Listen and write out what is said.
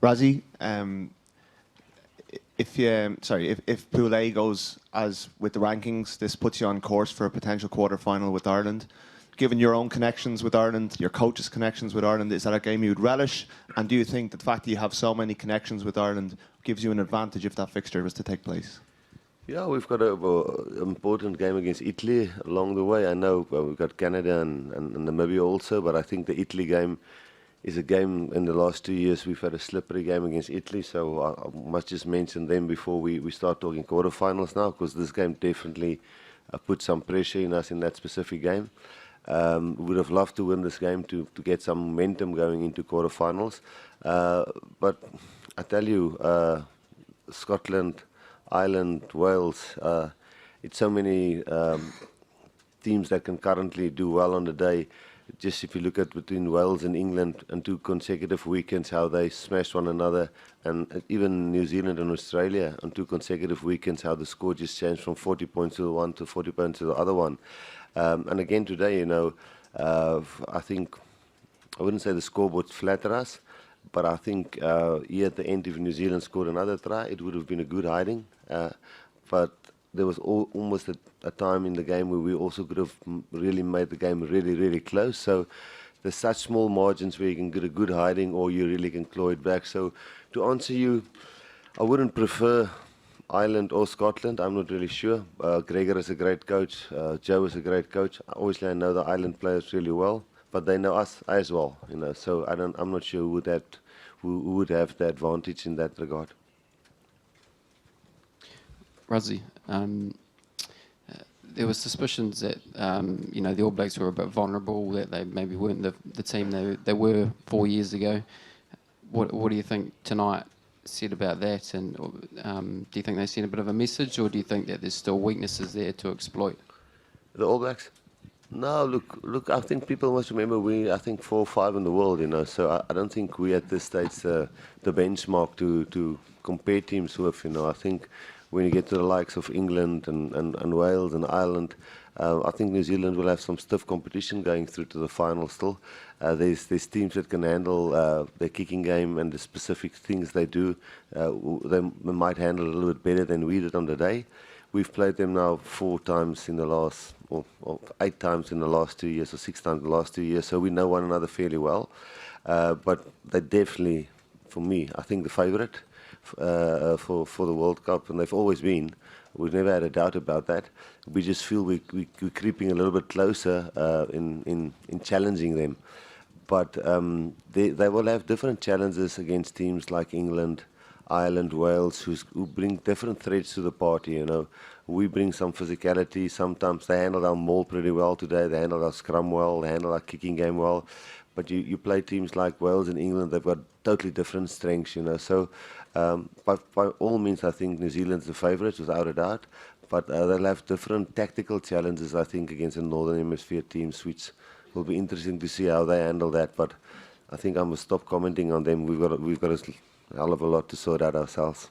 Rassie, if Pool A goes as with the rankings, this puts you on course for a potential quarter-final with Ireland. Given your own connections with Ireland, your coach's connections with Ireland, is that a game you would relish? And do you think that the fact that you have so many connections with Ireland gives you an advantage if that fixture was to take place? Yeah, we've got an important game against Italy along the way. I know we've got Canada and Namibia also, but I think the Italy game is a game in the last 2 years we've had a slippery game against Italy, so I must just mention them before we start talking quarterfinals now, because this game definitely put some pressure in us in that specific game. We would have loved to win this game to get some momentum going into quarterfinals. But I tell you, Scotland, Ireland, Wales, it's so many teams that can currently do well on the day. Just if you look at between Wales and England and 2 consecutive weekends, how they smashed one another, and even New Zealand and Australia on 2 consecutive weekends, how the score just changed from 40 points to one to 40 points to the other one. And again today, you know, I think, I wouldn't say the scoreboard flatter us, but I think here at the end, if New Zealand scored another try, it would have been a good hiding. But there was almost a time in the game where we also could have really made the game really, really close. So there's such small margins where you can get a good hiding or you really can claw it back. So to answer you, I wouldn't prefer Ireland or Scotland. I'm not really sure. Gregor is a great coach. Joe is a great coach. Obviously, I know the Ireland players really well, but they know us as well. You know, so I'm not sure who would have the advantage in that regard. Rassie, there were suspicions that you know, the All Blacks were a bit vulnerable, that they maybe weren't the team they were 4 years ago. What do you think tonight said about that? And do you think they sent a bit of a message, or do you think that there's still weaknesses there to exploit? The All Blacks? No, look. I think people must remember I think 4 or 5 in the world. You know, so I don't think we at this stage the benchmark to compare teams with. You know, I think when you get to the likes of England and Wales and Ireland, I think New Zealand will have some stiff competition going through to the final still. There's teams that can handle their kicking game and the specific things they do. They might handle a little bit better than we did on the day. We've played them now 4 times in the last, or 8 times in the last 2 years, or 6 times in the last 2 years, so we know one another fairly well. But they definitely, for me, I think the favourite for the World Cup, and they've always been. We've never had a doubt about that. We just feel we're creeping a little bit closer in challenging them. But they will have different challenges against teams like England, Ireland, Wales, who bring different threats to the party. You know, we bring some physicality. Sometimes they handle our maul pretty well today. They handle our scrum well. They handle our kicking game well. But you play teams like Wales and England, they've got totally different strengths, you know. So by all means, I think New Zealand's the favourites, without a doubt. But they'll have different tactical challenges, I think, against the Northern Hemisphere teams, which will be interesting to see how they handle that. But I think I must stop commenting on them. We've got a hell of a lot to sort out ourselves.